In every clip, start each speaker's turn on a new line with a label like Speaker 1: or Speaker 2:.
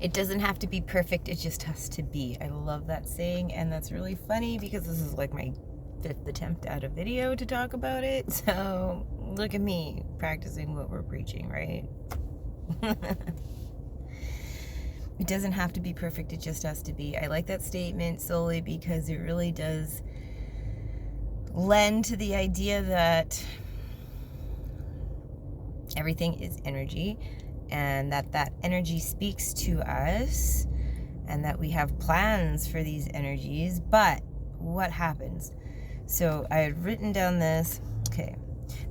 Speaker 1: It doesn't have to be perfect, it just has to be. I love that saying, and that's really funny because this is like my 5th attempt at a video to talk about it. So look at me practicing what we're preaching, right? It doesn't have to be perfect, it just has to be. I like that statement solely because it really does lend to the idea that everything is energy, and that energy speaks to us, and that we have plans for these energies. But what happens? So I had written down this. Okay,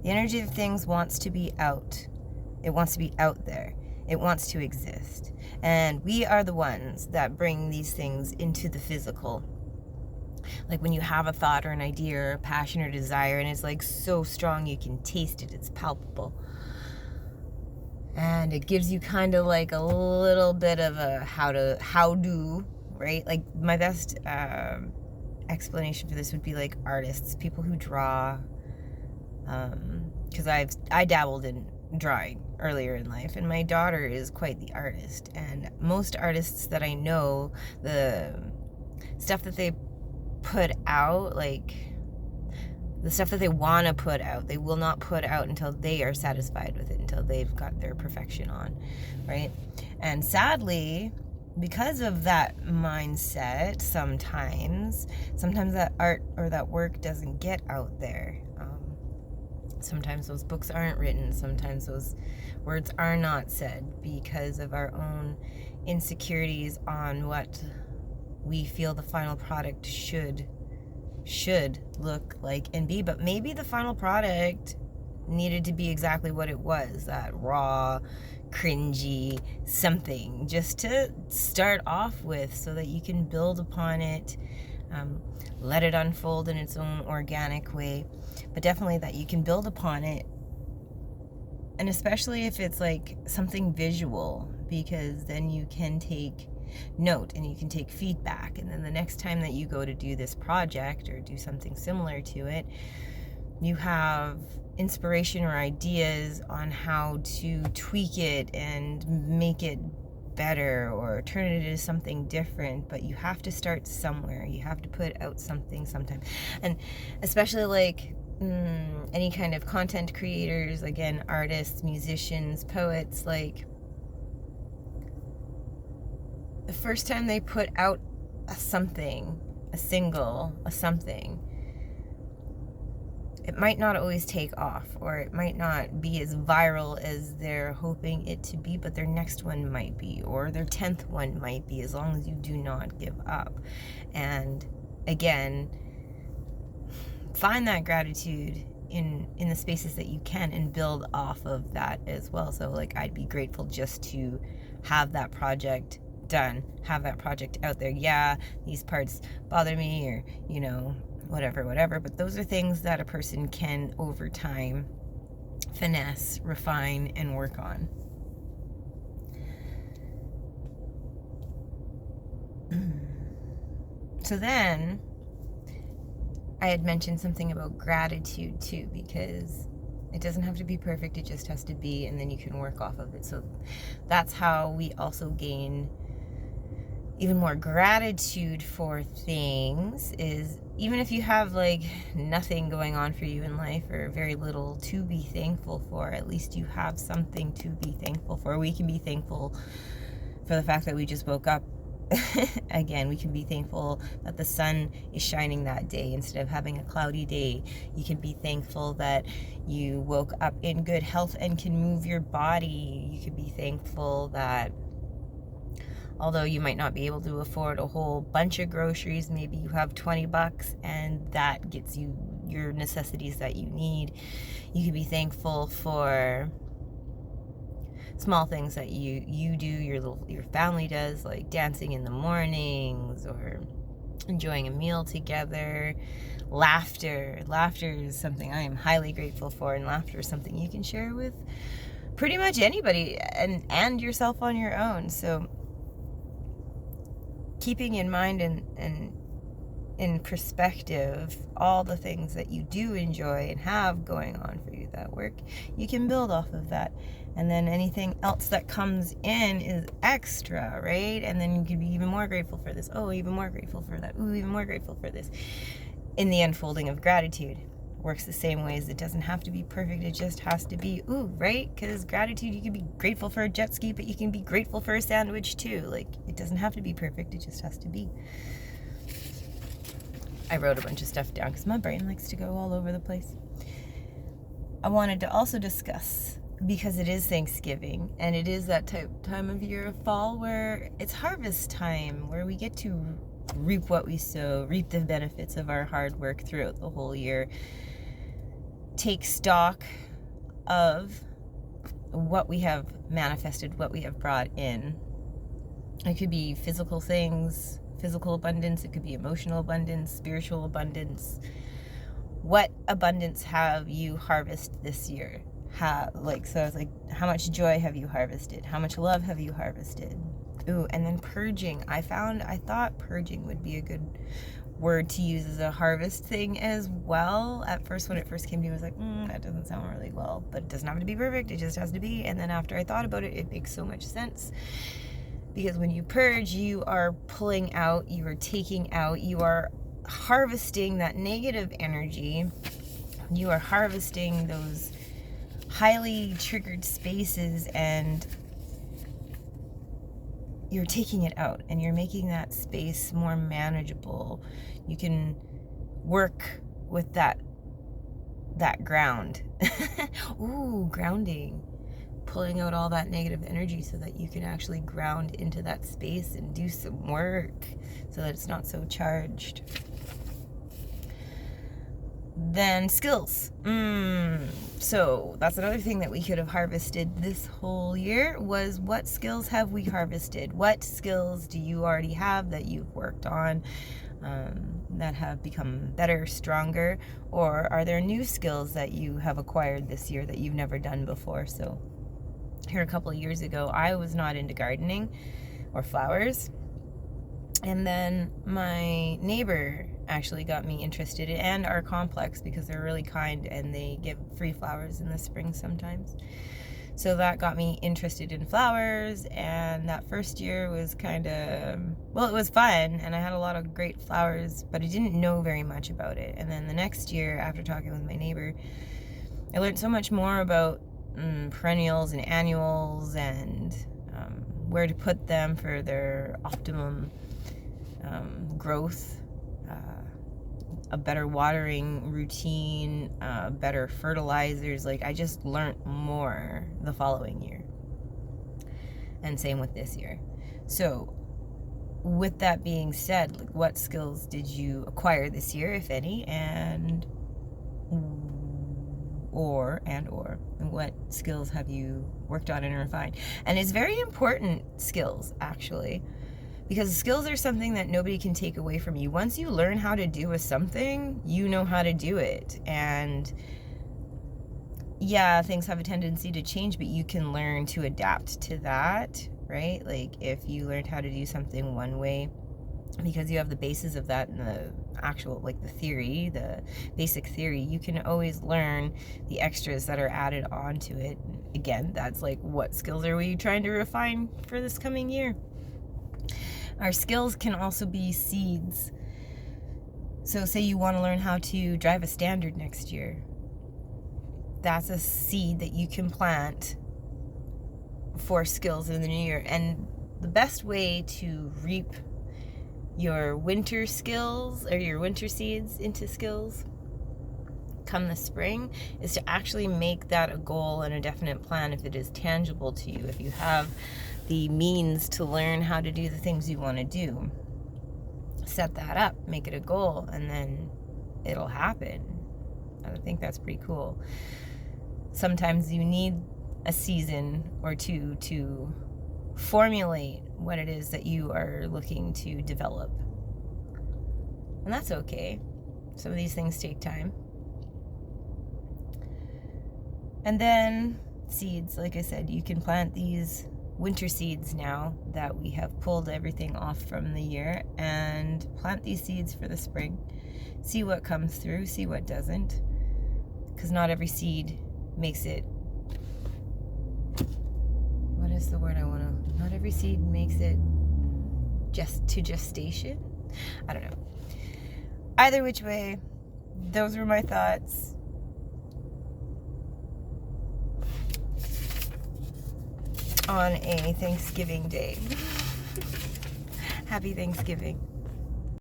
Speaker 1: the energy of things wants to be out. It wants to be out there. It wants to exist. And we are the ones that bring these things into the physical. Like when you have a thought or an idea or a passion or desire, and it's like so strong you can taste it, it's palpable. And it gives you kind of like a little bit of a how do, right? Like my best explanation for this would be like artists, people who draw, because I dabbled in drawing earlier in life, and my daughter is quite the artist. And most artists that I know, the stuff that they put out, like the stuff that they want to put out, they will not put out until they are satisfied with it, until they've got their perfection on, right? And sadly, because of that mindset, sometimes that art or that work doesn't get out there. Sometimes those books aren't written. Sometimes those words are not said because of our own insecurities on what we feel the final product should look like and be. But maybe the final product needed to be exactly what it was, that raw, cringy something, just to start off with, so that you can build upon it, let it unfold in its own organic way, but definitely that you can build upon it. And especially if it's like something visual, because then you can take note and you can take feedback, and then the next time that you go to do this project or do something similar to it, you have inspiration or ideas on how to tweak it and make it better or turn it into something different. But you have to start somewhere. You have to put out something sometime. And especially like any kind of content creators, again, artists, musicians, poets, like the first time they put out a something, a single, a something, it might not always take off, or it might not be as viral as they're hoping it to be, but their next one might be, or their 10th one might be, as long as you do not give up. And again, find that gratitude in the spaces that you can, and build off of that as well. So like, I'd be grateful just to have that project done, have that project out there. Yeah, these parts bother me, or whatever, but those are things that a person can over time finesse, refine, and work on. So then I had mentioned something about gratitude too, because it doesn't have to be perfect, it just has to be, and then you can work off of it. So that's how we also gain even more gratitude for things, is even if you have like nothing going on for you in life, or very little to be thankful for, at least you have something to be thankful for. We can be thankful for the fact that we just woke up. Again, we can be thankful that the sun is shining that day instead of having a cloudy day. You can be thankful that you woke up in good health and can move your body. You can be thankful that although you might not be able to afford a whole bunch of groceries, maybe you have $20 and that gets you your necessities that you need. You can be thankful for small things that you do, your family does, like dancing in the mornings, or enjoying a meal together. Laughter is something I am highly grateful for, and laughter is something you can share with pretty much anybody, and yourself on your own. So keeping in mind and in perspective all the things that you do enjoy and have going on for you that work, you can build off of that. And then anything else that comes in is extra, right? And then you can be even more grateful for this. Oh, even more grateful for that. Ooh, even more grateful for this. In the unfolding of gratitude, works the same ways. It doesn't have to be perfect. It just has to be, ooh, right? Because gratitude, you can be grateful for a jet ski, but you can be grateful for a sandwich too. Like, it doesn't have to be perfect. It just has to be. I wrote a bunch of stuff down because my brain likes to go all over the place. I wanted to also discuss, because it is Thanksgiving and it is that time of year of fall where it's harvest time, where we get to reap what we sow, reap the benefits of our hard work throughout the whole year, take stock of what we have manifested, what we have brought in. It could be physical things, physical abundance. It could be emotional abundance, spiritual abundance. What abundance have you harvested this year? So it's like, how much joy have you harvested? How much love have you harvested? Ooh, and then purging. I thought purging would be a good word to use as a harvest thing as well. At first, when it first came to me, I was like, that doesn't sound really well, but it doesn't have to be perfect. It just has to be. And then after I thought about it, it makes so much sense. Because when you purge, you are pulling out, you are taking out, you are harvesting that negative energy. You are harvesting those highly triggered spaces, and you're taking it out and you're making that space more manageable. You can work with that ground. Ooh, grounding. Pulling out all that negative energy so that you can actually ground into that space and do some work so that it's not so charged. Then skills. So that's another thing that we could have harvested this whole year, was what skills have we harvested? What skills do you already have that you've worked on, that have become better, stronger? Or are there new skills that you have acquired this year that you've never done before? So here a couple of years ago, I was not into gardening or flowers. And then my neighbor actually got me interested, and our complex, because they're really kind and they give free flowers in the spring sometimes. So that got me interested in flowers, and that first year was kind of, well, it was fun, and I had a lot of great flowers, but I didn't know very much about it. And then the next year, after talking with my neighbor, I learned so much more about perennials and annuals, and where to put them for their optimum growth, a better watering routine, better fertilizers. Like, I just learned more the following year, and same with this year. So with that being said, like, what skills did you acquire this year, if any, and what skills have you worked on and refined? And it's very important, skills, actually, because skills are something that nobody can take away from you. Once you learn how to do something, you know how to do it. And yeah, things have a tendency to change, but you can learn to adapt to that, right? Like, if you learned how to do something one way because you have the basis of that in the actual, like, the theory, the basic theory, you can always learn the extras that are added onto it. Again, that's like, what skills are we trying to refine for this coming year? Our skills can also be seeds. So say you want to learn how to drive a standard next year. That's a seed that you can plant for skills in the new year. And the best way to reap your winter skills, or your winter seeds into skills come the spring, is to actually make that a goal and a definite plan. If it is tangible to you, if you have the means to learn how to do the things you want to do, set that up, make it a goal, and then it'll happen. I think that's pretty cool. Sometimes you need a season or two to formulate what it is that you are looking to develop. And that's okay. Some of these things take time. And then seeds, like I said, you can plant these winter seeds now that we have pulled everything off from the year, and plant these seeds for the spring. See what comes through, see what doesn't, because not every seed makes it, what is the word I want to, not every seed makes it just to gestation. I don't know. Either which way, those were my thoughts. On a Thanksgiving day. Happy Thanksgiving.